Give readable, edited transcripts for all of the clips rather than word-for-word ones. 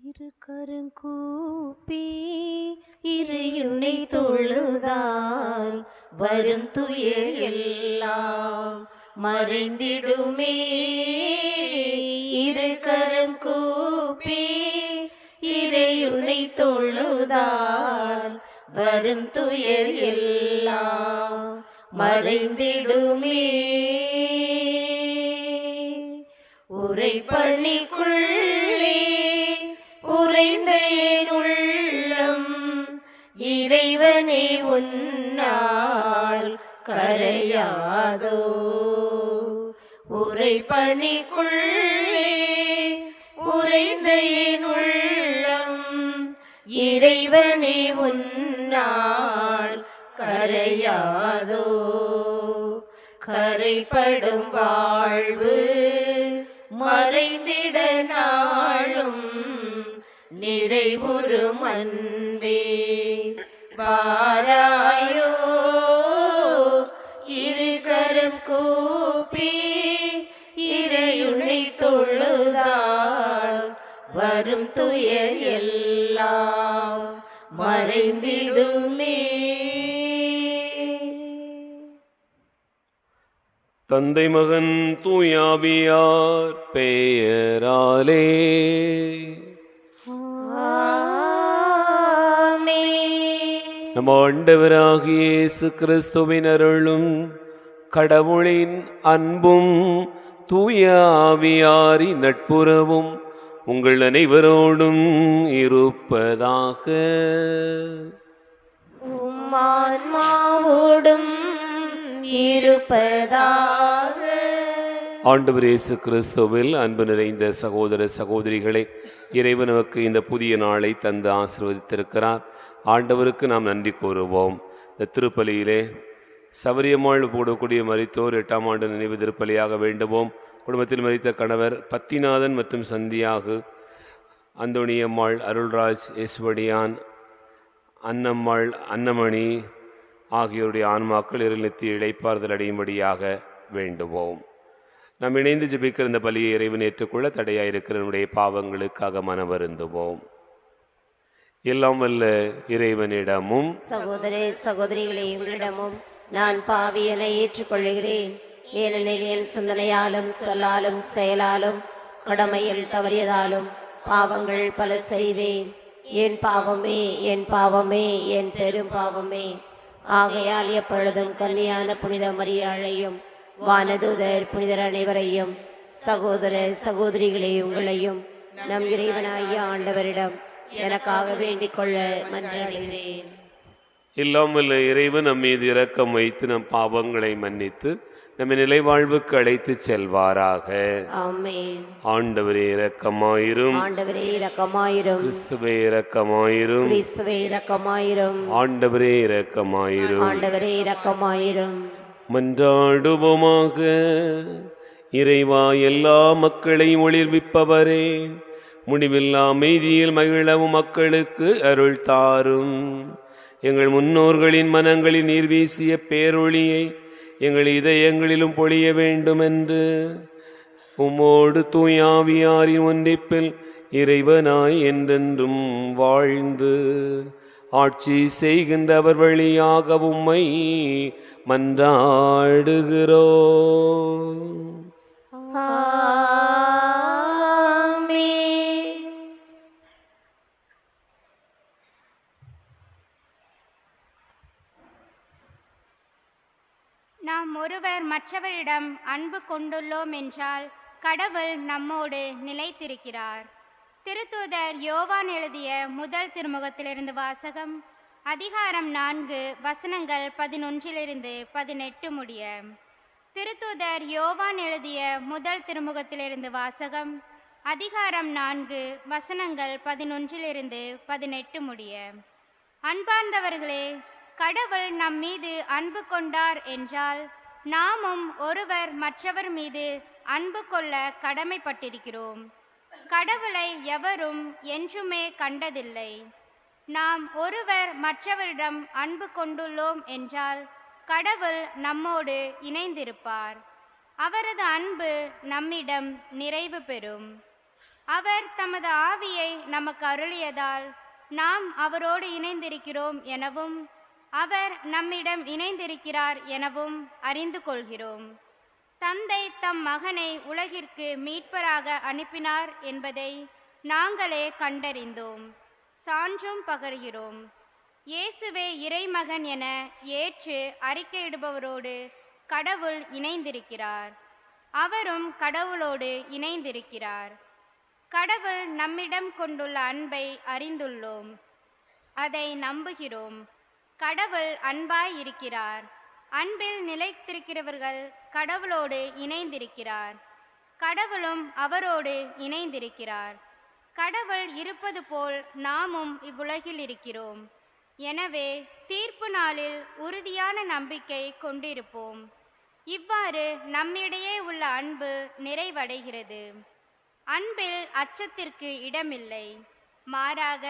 இரு கரங்கூப்பி இரு உன்னை தொழுதால் வரும் துயர் எல்லாம் மறைந்திடுமே. இரு கரங்கூப்பி இரு உன்னை தொழுதால் வரும் துயர் எல்லாம் மறைந்திடுமே. உறைபனிக்குள்ளே உறைந்த என் உள்ளம் இறைவனே உன்னால் கரையாதோ. உறைபனிக்குள்ளே உறைந்த என் உள்ளம் இறைவனே உன்னால் கரையாதோ. கரைப்படும் வாழ்வு மறைந்திட நாளும் நிறைவுறும் அன்பே வாராயோ. இரு கரம் கூப்பி இறையுனை தொழுதால் வரும் துயர் எல்லாம் மறைந்திடுமே. தந்தை மகன் தூயாவியார் பெயராலே நம் ஆண்டவராகிய இயேசு கிறிஸ்துவின் அருளும் கடவுளின் அன்பும் தூயாவியாரின் நட்புறவும் உங்கள் அனைவரோடும் இருப்பதாக. உம்மான்மாவோடும் இருப்பதாக. ஆண்டவர் இயேசு கிறிஸ்துவில் அன்பு நிறைந்த சகோதர சகோதரிகளே, இறைவன் நமக்கு இந்த புதிய நாளை தந்து ஆசீர்வதித்திருக்கிறார். ஆண்டவருக்கு நாம் நன்றி கூறுவோம். இந்த திருப்பலியிலே சபரியம்மாள் போடக்கூடிய மரித்தோர் 8ஆம் ஆண்டு நினைவு திருப்பலியாக வேண்டுவோம். குடும்பத்தில் மரித்த கணவர் பத்திநாதன் மற்றும் சந்தியாகு, அந்தோணியம்மாள், அருள்ராஜ், யேசுவடியான், அன்னம்மாள், அன்னமணி ஆகியோருடைய ஆன்மாக்கள் இருநித்திய இளைப்பாறுதல் அடையும்படியாக வேண்டுவோம். நாம் இணைந்து ஜெபிக்கிற இந்த பலியை இறைவன் ஏற்றுக்கொள்ள தடையாயிருக்கிற நம்முடைய பாவங்களுக்காக மனவருந்துவோம். எல்லாம் வல்ல இறைவனிடமும் சகோதர சகோதரிகளே உங்களிடமும் நான் பாவியனை ஏற்றுக்கொள்கிறேன். ஏனெனில் என் சிந்தனையாலும் சொல்லாலும் செயலாலும் கடமையில் தவறியதாலும் பாவங்கள் பல செய்தேன். என் பாவமே என் பாவமே என் பெரும் பாவமே. ஆகையால் எப்பொழுதும் கன்னியான புனித மரியாளையும் வானதூதர் புனிதர் அனைவரையும் சகோதர சகோதரிகளே உங்களையும் நம் இறைவனாகிய ஆண்டவரிடம் எனக்காக வேண்டிக் கொள்ள மன்றாடுகிறேன். எல்லாம் வல்ல இறைவன் நம் மீது இரக்கம் வைத்து நம் பாவங்களை மன்னித்து நம்மை நிலைவாழ்வுக்கு அழைத்து செல்வாராக. ஆமென். ஆண்டவரே இரக்கமாயிரும். ஆண்டவரே இரக்கமாயிரும். கிறிஸ்துவே இரக்கமாயிரும். கிறிஸ்துவே இரக்கமாயிரும். ஆண்டவரே இரக்கமாயிரும். ஆண்டவரே இரக்கமாயிரும். மன்றாடுவோமாக. இறைவா, எல்லா மக்களையும் ஒளிர்விப்பவரே, முடிவில்லா அமைதியில் மகிழவும் மக்களுக்கு அருள் தாரும். எங்கள் முன்னோர்களின் மனங்களில் நீர் வீசிய பேரொளியை எங்கள் இதயங்களிலும் பொழிய வேண்டுமென்று உம்மோடு தூயாவியாரின் ஒன்றிப்பில் இறைவனாய் என்றென்றும் வாழ்ந்து ஆட்சி செய்கின்றவர் வழியாக உம்மை மன்றாடுகிறோம். நாம் ஒருவர் மற்றவரிடம் அன்பு கொண்டுள்ளோம் என்றால் கடவுள் நம்மோடு நிலைத்திருக்கிறார். திருத்தூதர் யோவான் எழுதிய முதல் திருமுகத்திலிருந்து வாசகம். அதிகாரம் 4 வசனங்கள் 11-18 முடிய. திருத்தூதர் யோவான் எழுதிய முதல் திருமுகத்திலிருந்து வாசகம். அதிகாரம் 4 வசனங்கள் 11-18 முடிய. அன்பார்ந்தவர்களே, கடவுள் நம் மீது அன்பு கொண்டார் என்றால் நாமும் ஒருவர் மற்றவர் மீது அன்பு கொள்ள கடமைப்பட்டிருக்கிறோம். கடவுளை எவரும் என்றுமே கண்டதில்லை. நாம் ஒருவர் மற்றவரிடம் அன்பு கொண்டுள்ளோம் என்றால் கடவுள் நம்மோடு இணைந்திருப்பார். அவரது அன்பு நம்மிடம் நிறைவு பெறும். அவர் தமது ஆவியை நமக்கு அருளியதால் நாம் அவரோடு இணைந்திருக்கிறோம் எனவும் அவர் நம்மிடம் இணைந்திருக்கிறார் எனவும் அறிந்து கொள்கிறோம். தந்தை தம் மகனை உலகிற்கு மீட்பராக அனுப்பினார் என்பதை நாங்களே கண்டறிந்தோம், சான்றும் பகர்கிறோம். இயேசுவே இறைமகன் என ஏற்று அறிக்கையிடுபவரோடு கடவுள் இணைந்திருக்கிறார், அவரும் கடவுளோடு இணைந்திருக்கிறார். கடவுள் நம்மிடம் கொண்டுள்ள அன்பை அறிந்துள்ளோம், அதை நம்புகிறோம். கடவுள் அன்பாய் இருக்கிறார். அன்பில் நிலைத்திருக்கிறவர்கள் கடவுளோடு இணைந்திருக்கிறார், கடவுளும் அவரோடு இணைந்திருக்கிறார். கடவுள் இருப்பது போல் நாமும் இவ்வுலகில் இருக்கிறோம். எனவே தீர்ப்பு நாளில் உறுதியான நம்பிக்கை கொண்டிருப்போம். இவ்வாறு நம்மிடையே உள்ள அன்பு நிறைவடைகிறது. அன்பில் அச்சத்திற்கு இடமில்லை, மாறாக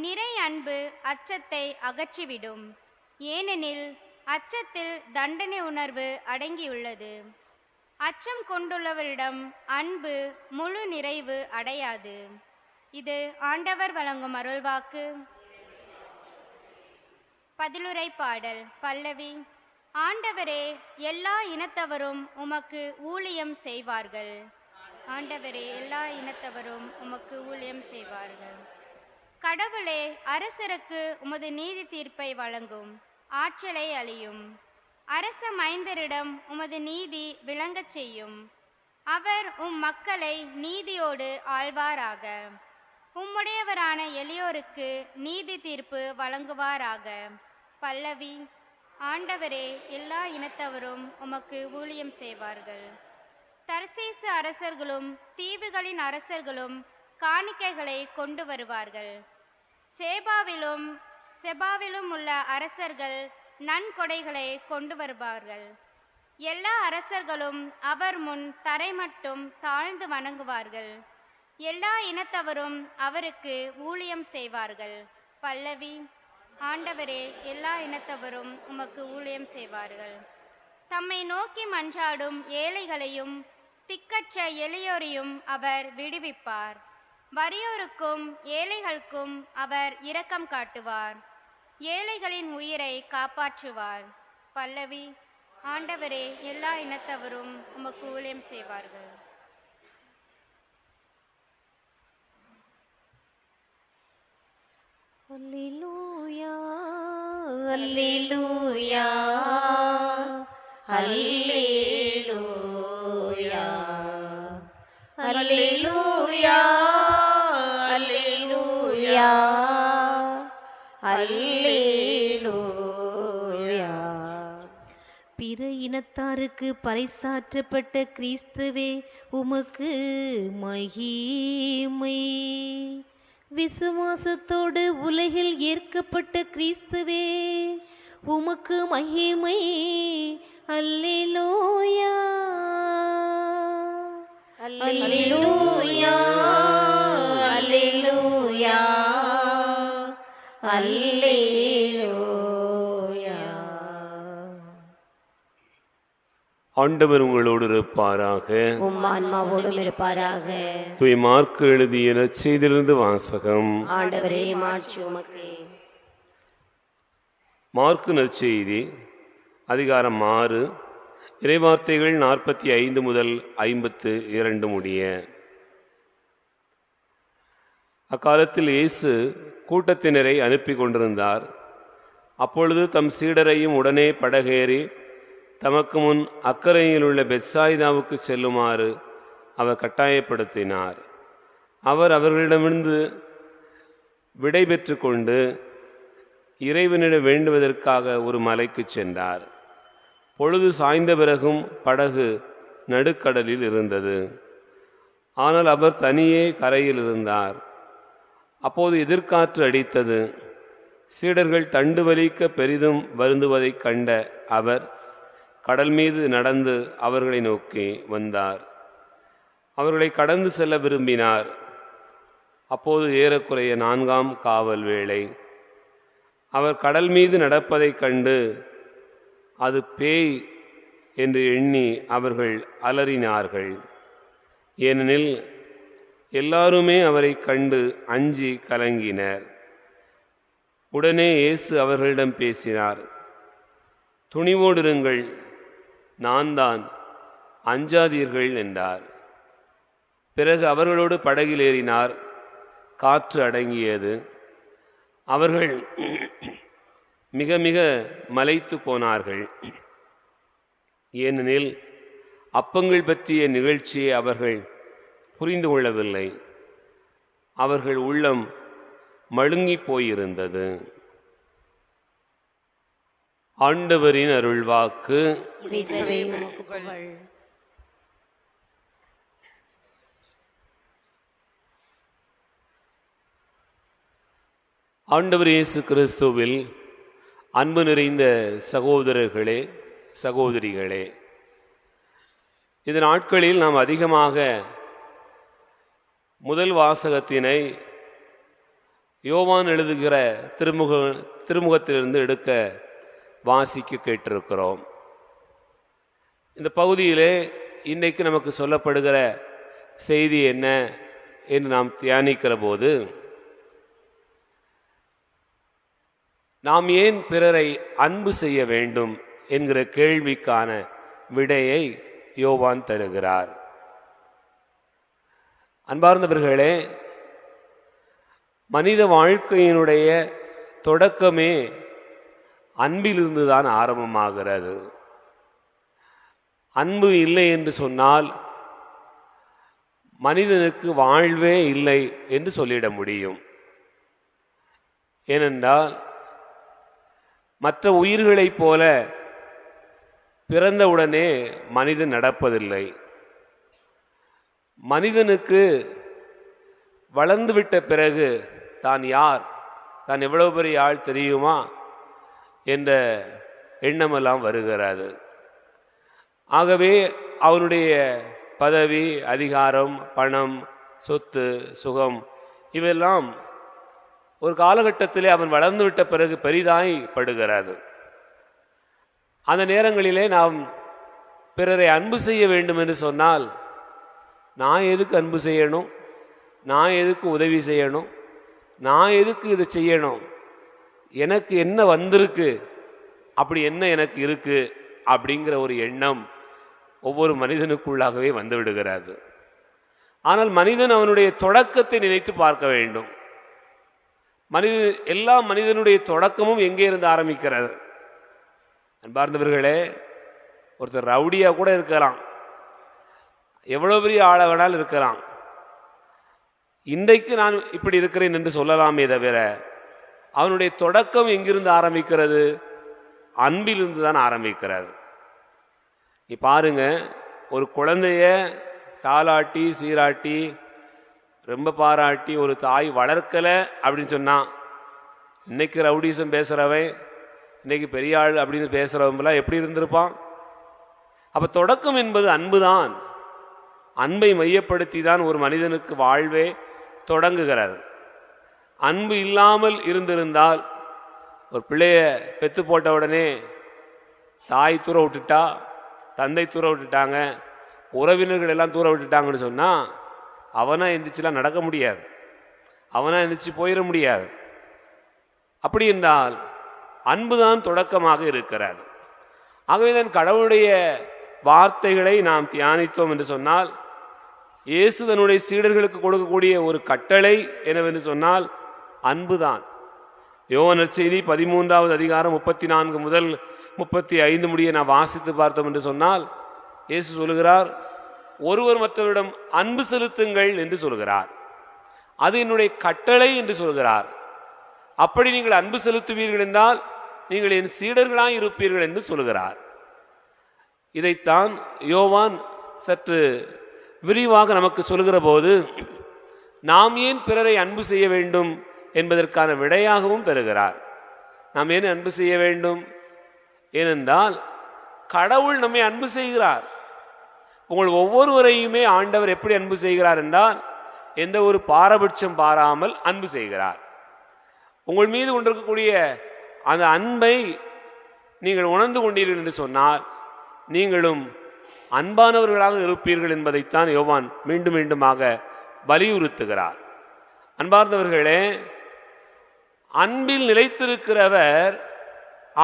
நிறை அன்பு அச்சத்தை அகற்றிவிடும். ஏனெனில் அச்சத்தில் தண்டனை உணர்வு அடங்கியுள்ளது. அச்சம் கொண்டுள்ளவரிடம் அன்பு முழு நிறைவு அடையாது. இது ஆண்டவர் வழங்கும் அருள்வாக்கு. பதிலுரை பாடல். பல்லவி. ஆண்டவரே, எல்லா இனத்தவரும் உமக்கு ஊழியம் செய்வார்கள். ஆண்டவரே, எல்லா இனத்தவரும் உமக்கு ஊழியம் செய்வார்கள். கடவுளே, அரசருக்கு உமது நீதி தீர்ப்பை வழங்கும், ஆற்றலை அளியும். அரச மைந்தரிடம் உமது நீதி விளங்கச் செய்யும். அவர் மக்களை நீதியோடு ஆள்வாராக. உம்முடையவரான எளியோருக்கு நீதி தீர்ப்பு வழங்குவாராக. பல்லவி. ஆண்டவரே, எல்லா இனத்தவரும் உமக்கு ஊழியம் செய்வார்கள். தர்சீசு அரசர்களும் தீவுகளின் அரசர்களும் காணிக்கைகளை கொண்டு வருவார்கள். செபாவிலும் உள்ள அரசர்கள் நன்கொடைகளை கொண்டு வருவார்கள். எல்லா அரசர்களும் அவர் முன் தரை மட்டும் தாழ்ந்து வணங்குவார்கள். எல்லா இனத்தவரும் அவருக்கு ஊழியம் செய்வார்கள். பல்லவி. ஆண்டவரே, எல்லா இனத்தவரும் உமக்கு ஊழியம் செய்வார்கள். தம்மை நோக்கி மன்றாடும் ஏழைகளையும் திக்கற்ற எளியோரையும் அவர் விடுவிப்பார். வறியோருக்கும் ஏழைகளுக்கும் அவர் இரக்கம் காட்டுவார். ஏழைகளின் உயிரை காப்பாற்றுவார். பல்லவி. ஆண்டவரே, எல்லா இனத்தவரும் உமக்கு ஊழியம் செய்வார்கள். அல்லேலூயா, அல்லேலூயா, அல்லேலூயா, அல்லேலூயா, அல்லேலூயா, அல்லேலூயா. பிற இனத்தாருக்கு பறைசாற்றப்பட்ட கிறிஸ்துவே, உமக்கு மகிமை. விசுவாசத்தோடு உலகில் ஏற்கப்பட்ட கிறிஸ்துவே, உமக்கு மகிமை. அல்லேலூயா, அல்லேலூயா, அல்லேலூயா, அல்லேலூயா. ஆண்டவர் உங்களோடு இருப்பாராக, உம் ஆன்மாவோடும் இருப்பாராக. தூய் மார்க்கு எழுதிய நற்செய்தியிலிருந்து வாசகம். ஆண்டவரே, மாட்சி உமக்கே. மார்க்கு நற்செய்தி அதிகாரம் 6, இறைவார்த்தைகள் 45 முதல் 52 முடிய. அக்காலத்தில் இயேசு கூட்டத்தினரை அனுப்பி கொண்டிருந்தார். அப்பொழுது தம் சீடரையும் உடனே படகேறி தமக்கு முன் அக்கரையில் உள்ள பெத்சாயிதாவுக்கு செல்லுமாறு அவர் கட்டாயப்படுத்தினார். அவர் அவர்களிடமிருந்து விடை பெற்று கொண்டு இறைவனிடம் வேண்டுவதற்காக ஒரு மலைக்கு சென்றார். பொழுது சாய்ந்த பிறகும் படகு நடுக்கடலில் இருந்தது. ஆனால் அவர் தனியே கரையில் இருந்தார். அப்போது எதிர்காற்று அடித்தது. சீடர்கள் தண்டு வலிக்க பெரிதும் வருந்துவதைக் கண்ட அவர் கடல் மீது நடந்து அவர்களை நோக்கி வந்தார். அவர்களை கடந்து செல்ல விரும்பினார். அப்போது ஏறக்குறைய 4ஆம் காவல் வேளை. அவர் கடல் மீது நடப்பதைக் கண்டு அது பேய் என்று எண்ணி அவர்கள் அலறினார்கள். ஏனெனில் எல்லாருமே அவரை கண்டு அஞ்சி கலங்கினர். உடனே இயேசு அவர்களிடம் பேசினார். துணிவோடிருங்கள், நான் தான், அஞ்சாதீர்கள் என்றார். பிறகு அவர்களோடு படகில் ஏறினார். காற்று அடங்கியது. அவர்கள் மிக மிக மலைத்து போனார்கள். ஏனெனில் அப்பங்கள் பற்றிய நிகழ்ச்சியை அவர்கள் புரிந்து கொள்ளவில்லை. அவர்கள் உள்ளம் மழுங்கி போயிருந்தது. ஆண்டவரின் அருள்வாக்கு. கிறிஸ்துவே உமக்கு புகழ். ஆண்டவர் இயேசு கிறிஸ்துவில் அன்பு நிறைந்த சகோதரர்களே, சகோதரிகளே, இந்த நாட்களில் நாம் அதிகமாக முதல் வாசகத்தினை யோவான் எழுதுகிற திருமுகத்திலிருந்து எடுக்க வாசிக்க கேட்டிருக்கிறோம். இந்த பகுதியிலே இன்றைக்கு நமக்கு சொல்லப்படுகிற செய்தி என்ன என்று நாம் தியானிக்கிற போது, நாம் ஏன் பிறரை அன்பு செய்ய வேண்டும் என்கிற கேள்விக்கான விடையை யோவான் தருகிறார். அன்பார்ந்தவர்களே, மனித வாழ்க்கையினுடைய தொடக்கமே அன்பிலிருந்து தான் ஆரம்பமாகிறது. அன்பு இல்லை என்று சொன்னால் மனிதனுக்கு வாழ்வே இல்லை என்று சொல்லிட முடியும். ஏனென்றால் மற்ற உயிர்களைப் போல பிறந்தவுடனே மனிதன் நடப்பதில்லை. மனிதனுக்கு வளர்ந்துவிட்ட பிறகு தான் யார், தான் எவ்வளவு பெரிய ஆள் தெரியுமா என்ற எண்ணமெல்லாம் வருகிறது. ஆகவே அவனுடைய பதவி, அதிகாரம், பணம், சொத்து, சுகம் இவெல்லாம் ஒரு காலகட்டத்திலே அவன் வளர்ந்துவிட்ட பிறகு பெரிதாய் படுகிறது. அந்த நேரங்களிலே நாம் பிறரை அன்பு செய்ய வேண்டும் என்று சொன்னால், நான் எதுக்கு அன்பு செய்யணும், நான் எதுக்கு உதவி செய்யணும், நான் எதுக்கு இதை செய்யணும், எனக்கு என்ன வந்திருக்கு, அப்படி என்ன எனக்கு இருக்கு அப்படிங்கிற ஒரு எண்ணம் ஒவ்வொரு மனிதனுக்குள்ளாகவே வந்து விடுகிறது. ஆனால் மனிதன் அவனுடைய தொடக்கத்தை நினைத்து பார்க்க வேண்டும். எல்லா மனிதனுடைய தொடக்கமும் எங்கே இருந்து ஆரம்பிக்கிறது? அன்பார்ந்தவர்களே, ஒருத்தர் ரவுடியா கூட இருக்கலாம், எவ்வளோ பெரிய ஆளை வேணாலும் இருக்கலாம். இன்றைக்கு நான் இப்படி இருக்கிறேன் என்று சொல்லலாமே தவிர, அவனுடைய தொடக்கம் எங்கிருந்து ஆரம்பிக்கிறது? அன்பிலிருந்து தான் ஆரம்பிக்கிறது. நீ பாருங்க, ஒரு குழந்தைய தாலாட்டி சீராட்டி ரொம்ப பாராட்டி ஒரு தாய் வளர்க்கலை அப்படின்னு சொன்னான், இன்னைக்கு ரவுடிசம் பேசுகிறவன், இன்னைக்கு பெரிய ஆள் அப்படின்னு பேசுகிறவங்களாம் எப்படி இருந்திருப்பான்? அப்போ தொடக்கம் என்பது அன்பு தான். அன்பை மையப்படுத்தி தான் ஒரு மனிதனுக்கு வாழ்வே தொடங்குகிறது. அன்பு இல்லாமல் இருந்திருந்தால், ஒரு பிள்ளைய பெற்று போட்ட உடனே தாய் தூர விட்டுட்டா, தந்தை தூர விட்டுட்டாங்க, உறவினர்கள் எல்லாம் தூர விட்டுட்டாங்கன்னு சொன்னால் அவனா எந்திரிச்சுலாம் நடக்க முடியாது, அவனா எந்திரிச்சு போயிட முடியாது. அப்படி என்றால் அன்புதான் தொடக்கமாக இருக்கிறது. ஆகவே தான் கடவுளுடைய வார்த்தைகளை நாம் தியானித்தோம் என்று சொன்னால், இயேசு தன்னுடைய சீடர்களுக்கு கொடுக்கக்கூடிய ஒரு கட்டளை என்னவென்று சொன்னால் அன்புதான். யோவான் நற்செய்தி 13வது அதிகாரம் 34 முதல் 35 முடிய நான் வாசித்து பார்த்தோம் என்று சொன்னால், இயேசு சொல்லுகிறார், ஒருவர் மற்றவரிடம் அன்பு செலுத்துங்கள் என்று சொல்கிறார். அது என்னுடைய கட்டளை என்று சொல்கிறார். அப்படி நீங்கள் அன்பு செலுத்துவீர்கள் என்றால் நீங்கள் என் சீடர்களாய் இருப்பீர்கள் என்று சொல்கிறார். இதைத்தான் யோவான் சற்று விரிவாக நமக்கு சொல்கிற போது, நாம் ஏன் பிறரை அன்பு செய்ய வேண்டும் என்பதற்கான விடையாகவும் தருகிறார். நாம் ஏன் அன்பு செய்ய வேண்டும்? ஏனென்றால் கடவுள் நம்மை அன்பு செய்கிறார். உங்கள் ஒவ்வொருவரையுமே ஆண்டவர் எப்படி அன்பு செய்கிறார் என்றால், எந்த ஒரு பாரபட்சம் பாராமல் அன்பு செய்கிறார். உங்கள் மீது கொண்டிருக்கக்கூடிய அந்த அன்பை நீங்கள் உணர்ந்து கொண்டீர்கள் என்று சொன்னால் நீங்களும் அன்பானவர்களாக இருப்பீர்கள் என்பதைத்தான் யோவான் மீண்டும் மீண்டுமாக வலியுறுத்துகிறார். அன்பார்ந்தவர்களே, அன்பில் நிலைத்திருக்கிறவர்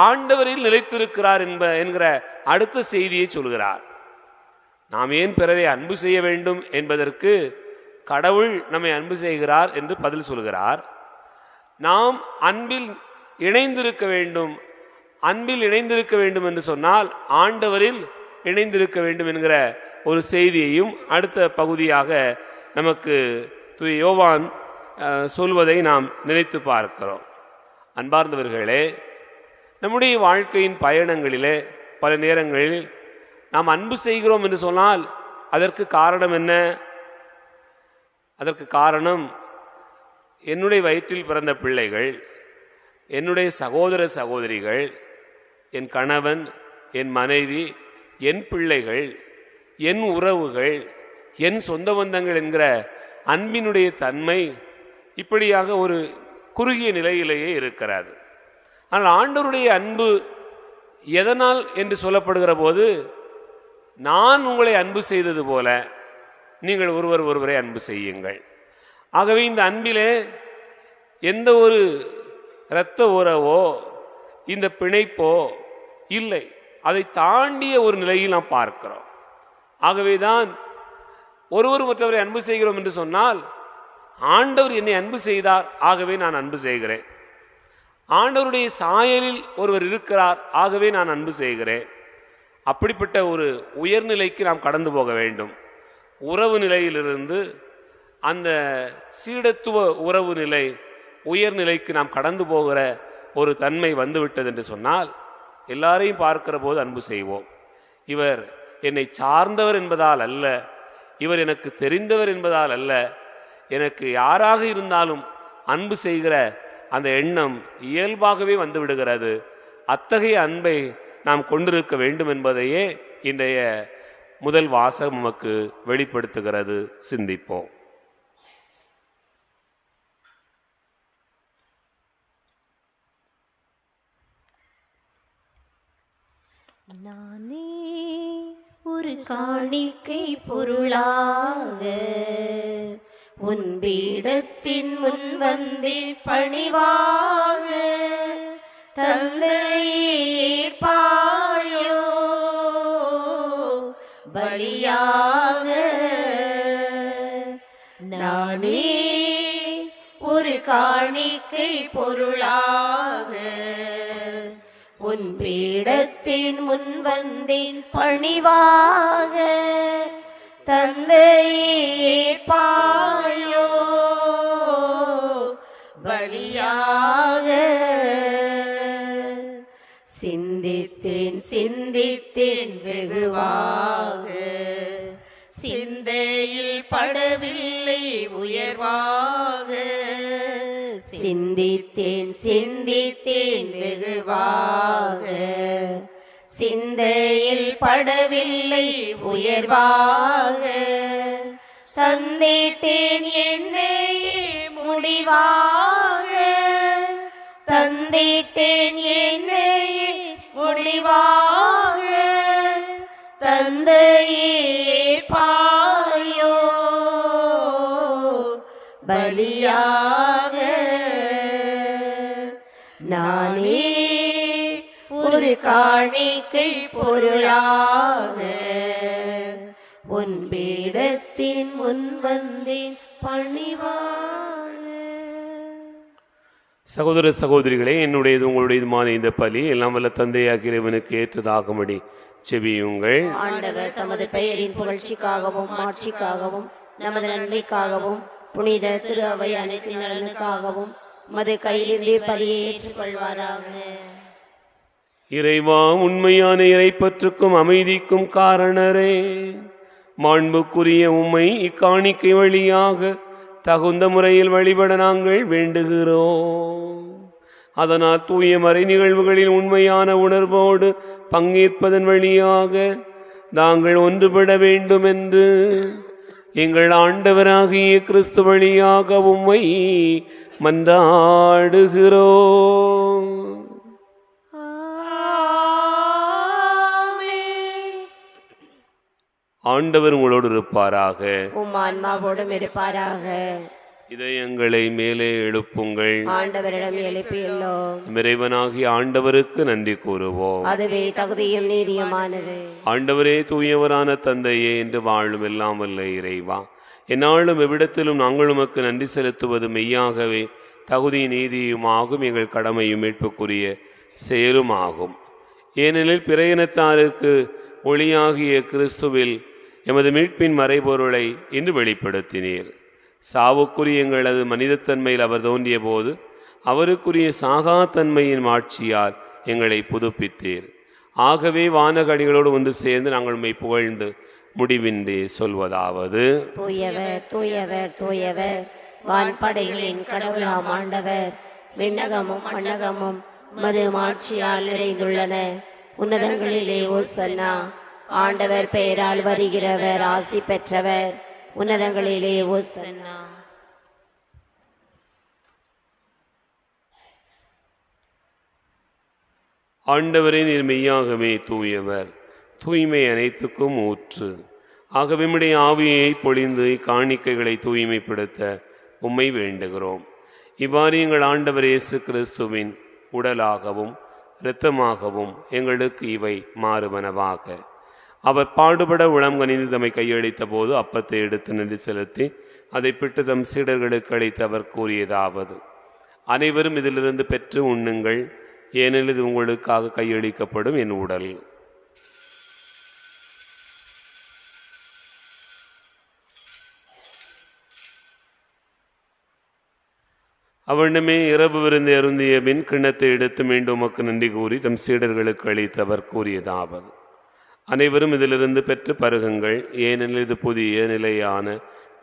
ஆண்டவரில் நிலைத்திருக்கிறார் என்கிற அடுத்த செய்தியை சொல்கிறார். நாம் ஏன் பிறரை அன்பு செய்ய வேண்டும் என்பதற்கு கடவுள் நம்மை அன்பு செய்கிறார் என்று பதில் சொல்கிறார். நாம் அன்பில் இணைந்திருக்க வேண்டும். அன்பில் இணைந்திருக்க வேண்டும் என்று சொன்னால் ஆண்டவரில் இணைந்திருக்க வேண்டும் என்கிற ஒரு செய்தியையும் அடுத்த பகுதியாக நமக்கு தூய யோவான் சொல்வதை நாம் நினைத்து பார்க்கிறோம். அன்பார்ந்தவர்களே, நம்முடைய வாழ்க்கையின் பயணங்களிலே பல நேரங்களில் நாம் அன்பு செய்கிறோம் என்று சொன்னால் அதற்கு காரணம் என்ன? அதற்கு காரணம் என்னுடைய வயிற்றில் பிறந்த பிள்ளைகள், என்னுடைய சகோதர சகோதரிகள், என் கணவன், என் மனைவி, என் பிள்ளைகள், என் உறவுகள், என் சொந்த பந்தங்கள் என்கிற அன்பினுடைய தன்மை இப்படியாக ஒரு குறுகிய நிலையிலேயே இருக்கிறது. ஆனால் ஆண்டவருடைய அன்பு எதனால் என்று சொல்லப்படுகிற போது, நான் உங்களை அன்பு செய்தது போல நீங்கள் ஒருவரை அன்பு செய்யுங்கள். ஆகவே இந்த அன்பிலே எந்த ஒரு இரத்த உறவோ இந்த பிணைப்போ இல்லை, அதை தாண்டிய ஒரு நிலையில் நாம் பார்க்கிறோம். ஆகவேதான் ஒருவர் மற்றவரை அன்பு செய்கிறோம் என்று சொன்னால், ஆண்டவர் என்னை அன்பு செய்தார், ஆகவே நான் அன்பு செய்கிறேன். ஆண்டவருடைய சாயலில் ஒருவர் இருக்கிறார், ஆகவே நான் அன்பு செய்கிறேன். அப்படிப்பட்ட ஒரு உயர்நிலைக்கு நாம் கடந்து போக வேண்டும். உறவு நிலையிலிருந்து அந்த சீடத்துவ உறவு நிலை உயர்நிலைக்கு நாம் கடந்து போகிற ஒரு தன்மை வந்துவிட்டது என்று சொன்னால், எல்லாரையும் பார்க்கிற போது அன்பு செய்வோம். இவர் என்னை சார்ந்தவர் என்பதால் அல்ல, இவர் எனக்கு தெரிந்தவர் என்பதால் அல்ல, எனக்கு யாராக இருந்தாலும் அன்பு செய்கிற அந்த எண்ணம் இயல்பாகவே வந்து விடுகிறது. அத்தகைய அன்பை நாம் கொண்டிருக்க வேண்டும் என்பதையே இன்றைய முதல் வாசகம் நமக்கு வெளிப்படுத்துகிறது. சிந்திப்போம். நானே ஒரு காணிக்கை பொருளாக உன் பீடத்தின் முன் வந்தேன் பணிவாக, தந்தையே ஏற்பாயோ பலியாக. நானே ஒரு காணிக்கை பொருளாக உன் பீடத்தின் முன் வந்தேன் பணிவாக, தந்தையே ஏற்பாயோ பலியாக. சிந்தித்தேன் சிந்தித்தேன் வெகுவாக, சிந்தையில் படவில்லை உயர்வாக. சிந்தித்தேன் சிந்தித்தேன் வெகுவாக, சிந்தையில் படவில்லை உயர்வாக. தந்திட்டேன் என்னை முடிவாக, தந்திட்டேன் என்னை முடிவாக. தந்தையே ஏற்பாயோ பலியாக. நானே ஒரு காணிக்கை பொருளாக உன் பீடத்தின் முன் வந்தேன் பணிவாக. சகோதர சகோதரிகளே, என்னுடையது உங்களுடையதுமான இந்த பலி எல்லாம் வல்ல தந்தையாகிய இறைவனுக்கு ஏற்றதாகும்படி செபியுங்கள். ஆண்டவர் தமது பெயரின் புகழ்ச்சிக்காகவும் மாட்சிக்காகவும் நமது நன்மைக்காகவும் புனித திரு அவை அனைத்து நலனுக்காகவும் மது கையிலிருந்தே பலியை ஏற்றுக்கொள்வாராக. இறைவா, உண்மையான இறைப்பற்றுக்கும் அமைதிக்கும் காரணரே, மாண்புக்குரிய உம்மை இக்காணிக்கை வழியாக தகுந்த முறையில் வழிபட நாங்கள் வேண்டுகிறோம். அதனால் தூய மறை நிகழ்வுகளில் உண்மையான உணர்வோடு பங்கேற்பதன் வழியாக நாங்கள் ஒன்றுபட வேண்டும் என்று எங்கள் ஆண்டவராகிய கிறிஸ்து வழியாக உம்மை மன்றாடுகிறோம். ஆண்டவர் உங்களோடு இருப்பாராக. உம் ஆன்மாவோடும் இருப்பாராக. இதயங்களை மேலே எழுப்புங்கள். ஆண்டவரிடம் எழுப்பியுள்ளோம். இறைவனாகிய ஆண்டவருக்கு நன்றி கூறுவோம். அதுவே தகுதியும் நீதியுமானது. ஆண்டவரே, தூயவரான தந்தையே, என்று வாழும் எல்லாம் வல்ல இறைவா, எந்நாளும் எவ்விடத்திலும் நாங்கள் உமக்கு நன்றி செலுத்துவது மெய்யாகவே தகுதி நீதியுமாகும், எங்கள் கடமையும் மீட்புக்குரிய செயலுமாகும். ஏனெனில் பிற இனத்தாருக்கு ஒளியாகிய கிறிஸ்துவில் எமது மீட்பின் மறைபொருளை இன்று வெளிப்படுத்தினீர். சாவுக்குரிய எங்களது மனிதத்தன்மையில் அவர் தோன்றிய போது அவருக்குரிய சாகாத்தன்மையின் மாட்சியால் எங்களை புதுப்பித்தீர். ஆகவே வானகடிகளோடு ஒன்று சேர்ந்து நாங்கள் உம்மை புகழ்ந்து முடிவின்றி சொல்வதாவது: தூயவர், தூயவர், தூயவர், வான்படைகளின் கடவுளாம் ஆண்டவர். விண்ணகமும் மண்ணகமும் மது மாட்சியால் நிறைந்துள்ளன. உன்னதங்களிலே ஓசன்னா. ஆண்டவர் பெயரால் வருகிறவர் ஆசி பெற்றவர். உன்னதங்களிலே ஓசன்னா. ஆண்டவரே, நீர் மெய்யாகவே தூயவர், தூய்மை அனைத்துக்கும் ஊற்று. ஆகவே உம்முடைய ஆவியை பொழிந்து காணிக்கைகளை தூய்மைப்படுத்த உம்மை வேண்டுகிறோம். இவ்வாறு எங்கள் ஆண்டவர் இயேசு கிறிஸ்துவின் உடலாகவும் இரத்தமாகவும் எங்களுக்கு இவை மாறுவனவாக. அவர் பாடுபட உளம் கனிந்து தம்மை கையளித்த போது அப்பத்தை எடுத்து நன்றி செலுத்தி அதை பிட்டு தம் சீடர்களுக்கு அளித்து அவர் கூறியதாவது: அனைவரும் இதிலிருந்து பெற்று உண்ணுங்கள், ஏனெனில் இது உங்களுக்காக கையளிக்கப்படும் என் உடல். அவனிடமே இரவு விருந்து அருந்திய பின் கிண்ணத்தை எடுத்து மீண்டும் உமக்கு நன்றி கூறி தம் சீடர்களுக்கு அளித்து அவர் கூறியதாவது: அனைவரும் இதிலிருந்து பெற்று பருகுங்கள், ஏனெனில் இது புதிய நிலையான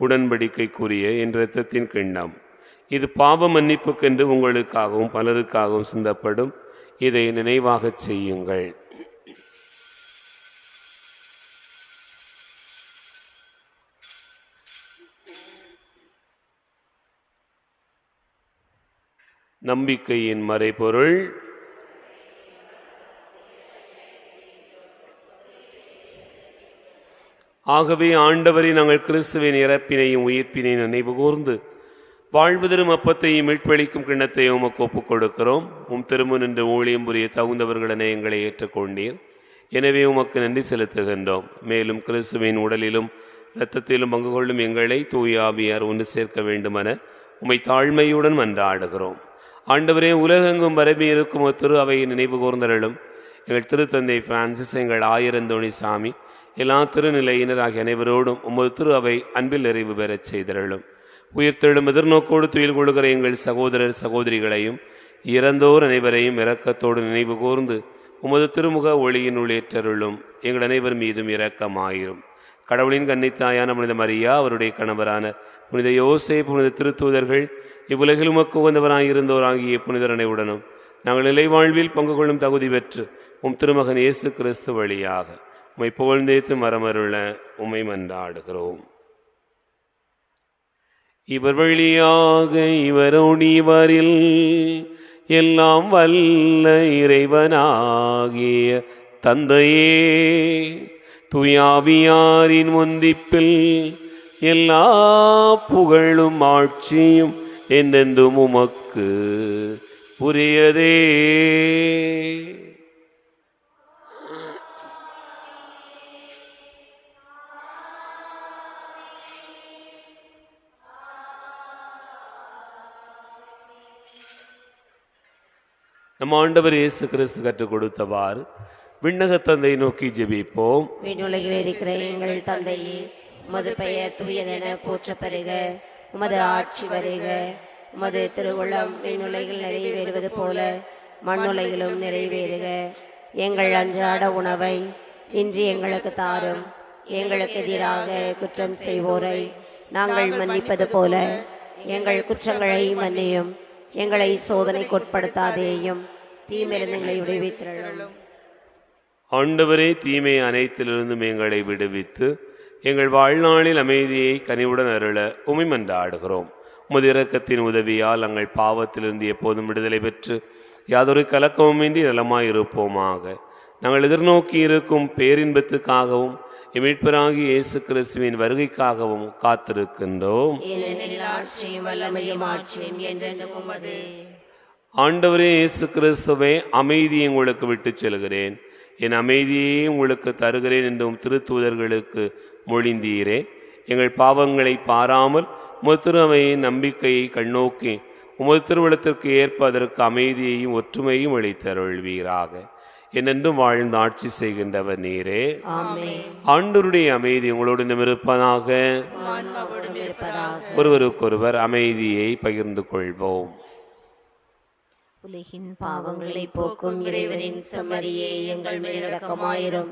உடன்படிக்கைக்குரிய என் இரத்தத்தின் கிண்ணம். இது பாவ மன்னிப்புக்கென்று உங்களுக்காகவும் பலருக்காகவும் சிந்தப்படும். இதை நினைவாகச் செய்யுங்கள். நம்பிக்கையின் மறைபொருள். ஆகவே ஆண்டவரை நாங்கள் கிறிஸ்துவின் இறப்பினையும் உயிர்ப்பினையும் நினைவு கூர்ந்து வாழ்வு தரும் அப்பத்தையும் மீட்பளிக்கும் கிண்ணத்தையும் உமக்கு ஒப்புக் கொடுக்கிறோம். திரும்ப நின்று ஊழியம் புரிய தகுந்தவர்களென எங்களை ஏற்றுக்கொண்டீர். எனவே உமக்கு நன்றி செலுத்துகின்றோம். மேலும் கிறிஸ்துவின் உடலிலும் இரத்தத்திலும் பங்கு கொள்ளும் எங்களை தூய ஆவியார் ஒன்று சேர்க்க வேண்டுமென உம்மை தாழ்மையுடன் மன்றாடுகிறோம். ஆண்டவரே, உலகெங்கும் பரப்பி இருக்கும் திரு அவையை நினைவு கூர்ந்தருளும். எங்கள் திருத்தந்தை பிரான்சிஸ், எங்கள் ஆயிரந்தோணி சாமி, எல்லா திருநிலையினர் ஆகிய அனைவரோடும் உமது திரு அவை அன்பில் நிறைவு பெறச் செய்தருளும். உயிர்த்தெழும் எதிர்நோக்கோடு துயில் கொள்கிற எங்கள் சகோதரர் சகோதரிகளையும் இறந்தோர் அனைவரையும் இரக்கத்தோடு நினைவு கூர்ந்து உமது திருமுக ஒளியின் ஏற்றருளும். எங்கள் அனைவர் மீதும் இரக்கமாயிரும். கடவுளின் கன்னித்தாயான புனித மரியா, அவருடைய கணவரான புனித யோசே, புனித திருத்தூதர்கள், இவ்வுலகில் உமக்கு உகந்தவராயிருந்தோராகிய புனிதர் அனைவருடனும் நாங்கள் நிலைவாழ்வில் பங்கு கொள்ளும் தகுதி பெற்று திருமகன் இயேசு கிறிஸ்து வழியாக உம்மை புகழ்ந்தேத்து மரமருள உம்மை மன்றாடுகிறோம். இவர் வழியாக இவரோடு இவரில் எல்லாம் வல்ல இறைவனாகிய தந்தையே, தூயாவியாரின் ஒன்றிப்பில் எல்லா புகழும் ஆட்சியும் என்றென்றும் உமக்கு உரியதே. நம் ஆண்டவர் இயேசு கிறிஸ்து கற்றுக் கொடுத்தவாறு விண்ணக தந்தை நோக்கி ஜெபிப்போம். விண்ணுலகில் இருக்கிற எங்கள் தந்தையே, உமது பெயர் தூயதென போற்ற பெறுக. உமது ஆட்சி வருக. உமது திருவுளம் விண்ணுலகில் நிறைவேறுவது போல மண்ணுலகிலும் நிறைவேறுக. எங்கள் அன்றாட உணவை இன்று எங்களுக்கு தாரும். எங்களுக்கு எதிராக குற்றம் செய்வோரை நாங்கள் மன்னிப்பது போல எங்கள் குற்றங்களை மன்னியும். எங்களை சோதனைக்குட்படுத்தாதேயும், தீமையிலிருந்து எங்களை விடுவித்தருளும். ஆண்டவரே, தீமை அனைத்திலிருந்தும் எங்களை விடுவித்து எங்கள் வாழ்நாளில் அமைதியை கனிவுடன் அருள உம்மை மன்றாடுகிறோம். உமது இரக்கத்தின் உதவியால் நாங்கள் பாவத்திலிருந்து எப்போதும் விடுதலை பெற்று யாதொரு கலக்கமுமின்றி நலமாயிருப்போமாக. நாங்கள் எதிர்நோக்கி இருக்கும் பேரின்பத்துக்காகவும் மீட்பராகிய இயேசு கிறிஸ்துவின் வருகைக்காகவும் காத்திருக்கின்றோம். ஏனெனில் ஆட்சியும் வல்லமையும் ஆட்சியும் என்றென்றும் உமதே. ஆண்டவரே இயேசு கிறிஸ்துவே, அமைதியை உங்களுக்கு விட்டுச் செல்கிறேன், என் அமைதியை உங்களுக்கு தருகிறேன் என்றும் திருத்தூதர்களுக்கு மொழிந்தீரே. எங்கள் பாவங்களை பாராமல் உமது நம்பிக்கையை கண்ணோக்கி உமது திருவுளத்திற்கு ஏற்ப அதற்கு அமைதியையும் ஒற்றுமையும் அளித்தருள்வீராக. என்னென்றும் வாழ்ந்து ஆட்சி செய்கின்றவர் நீரே. ஆண்டவருடைய அமைதி உங்களோடு இருப்பதாக. ஒருவருக்கொருவர் அமைதியை பகிர்ந்து கொள்வோம். உலகின் பாவங்களை போக்கும் இறைவனின் செம்மறியே, எங்கள் மேல் இரக்கமாயிரும்.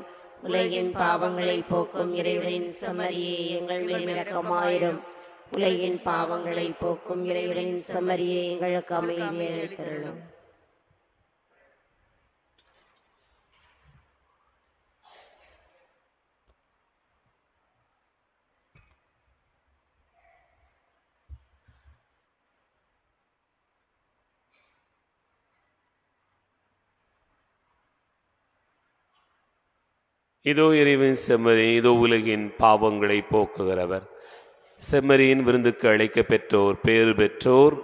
உலகின் பாவங்களை போக்கும் இறைவனின் செம்மறியே, எங்கள் மேல் இரக்கமாயிரும். உலகின் பாவங்களை போக்கும் இறைவனின் செம்மறியே, எங்களுக்கு அமைதியை அளித்தருளும். இதோ இறைவன் செம்மறி, இதோ உலகின் பாவங்களை போக்குகிறவர். செம்மறியின் விருந்துக்கு அழைக்க பெற்றோர் பேறு பெற்றோர்.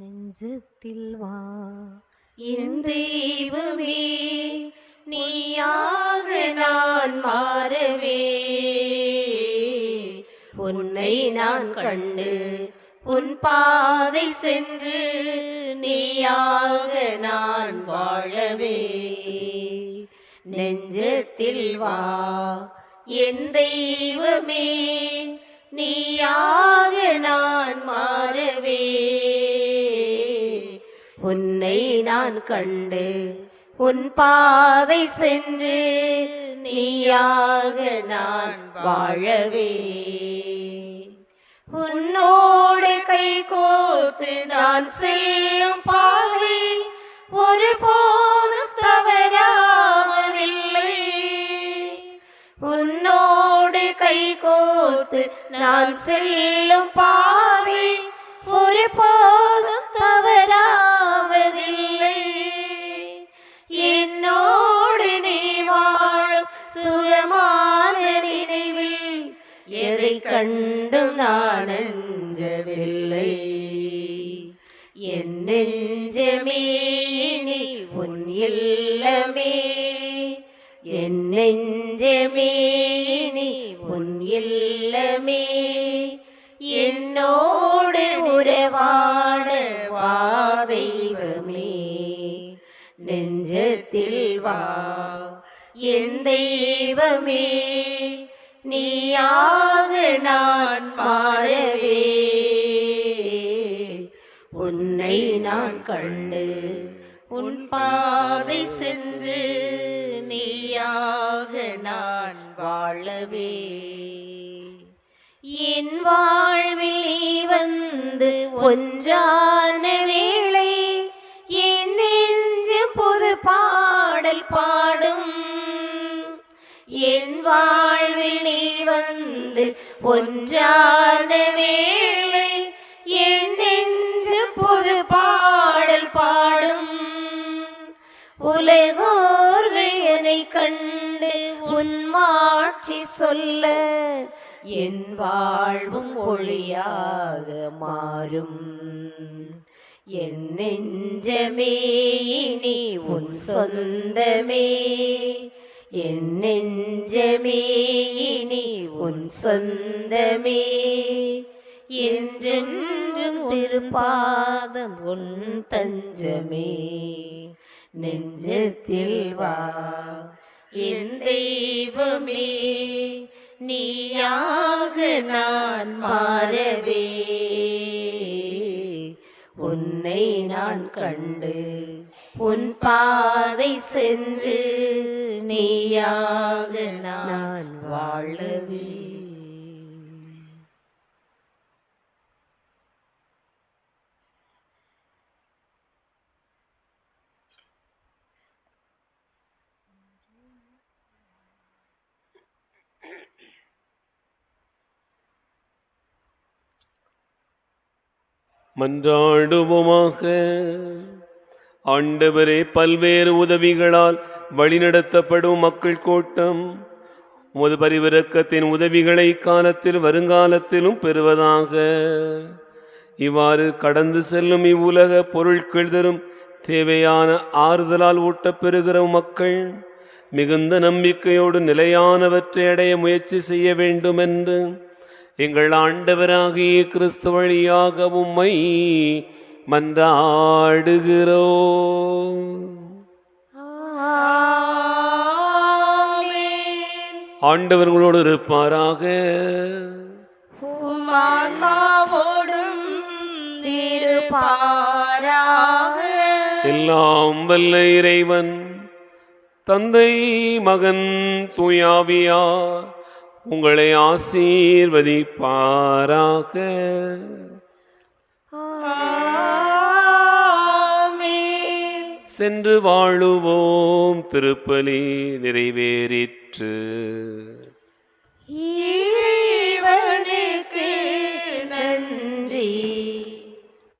நெஞ்சத்தில் வா என் தெய்வமே, நீயாக நான் மாறவே. உன்னை நான் கண்டு உன் பாதை சென்று நீயாக நான் வாழவே. நெஞ்சத்தில் வா என் தெய்வமே, நீயாக நான் மாறவே. உன்னை நான் கண்டு உன் பாதை சென்று நீயாக நான் வாழவே. உன்னோடு கை கோர்த்து நான் செல்லும் பாதை ஒருபோதும் தவறாவதில்லை. உன்னோடு கை கோர்த்து நான் செல்லும் பாதை ஒருபோதும் தவறாவதில்லை. என்னோடு நீ வாழும் சுகமான நினைவில் எதை கண்டும் நான் அஞ்சவில்லை. என் நெஞ்சமே நீ உன் இல்லமே, என் நெஞ்சமே நீ உன் இல்லமே. என்னோடு உறவாட வா தெய்வமே. நெஞ்சத்தில் வா என் தெய்வமே, நீயாக நான் மாறவே. உன்னை நான் கண்டு உன் பாதை சென்று நீயாக நான் வாழவே. என் வாழ்வில் நீ வந்து ஒன்றான வேளை என் நெஞ்சம் புது பாடல் பாடும். என் வாழ்வில் நீ வந்து ஒன்றான வேளை என் நெஞ்சம் புது பாடல் பாடும். உலகோர்கள் என்னை கண்டு உன் மாட்சி சொல்ல என் வாழ்வும் ஒளியாக மாறும். என் நெஞ்சமே இனி உன் சொந்தமே, என் நெஞ்சமே இனி உன் சொந்தமே, என்றென்றும் திருப்பாதம் உன் தஞ்சமே. நெஞ்சத்தில் வா என் தெய்வமே, நீயாக நான் மாறவே. உன்னை நான் கண்டு உன் பாதை சென்று, நீயாக நான் வாழவே. மன்றாடுவோமாக. ஆண்டவரே, பல்வேறு உதவிகளால் வழிநடத்தப்படும் மக்கள் கூட்டம் உமது பரிவிரக்கத்தின் உதவிகளை காலத்தில் வருங்காலத்திலும் பெறுவதாக. இவ்வாறு கடந்து செல்லும் இவ்வுலக பொருட்கள் தரும் தேவையான ஆறுதலால் ஊட்டப் பெறுகிற மக்கள் மிகுந்த நம்பிக்கையோடு நிலையானவற்றை அடைய முயற்சி செய்ய வேண்டுமென்று எங்கள் ஆண்டவராகிய கிறிஸ்து வழியாக உம்மை மன்றாடுகிறோம். ஆண்டவர்களோடு இருப்பாராக. எல்லாம் வல்ல இறைவன் தந்தை, மகன், தூயாவியார் உங்களை ஆசீர்வதிப்பாராக. சென்று வாழுவோம். திருப்பலி நிறைவேறிற்று.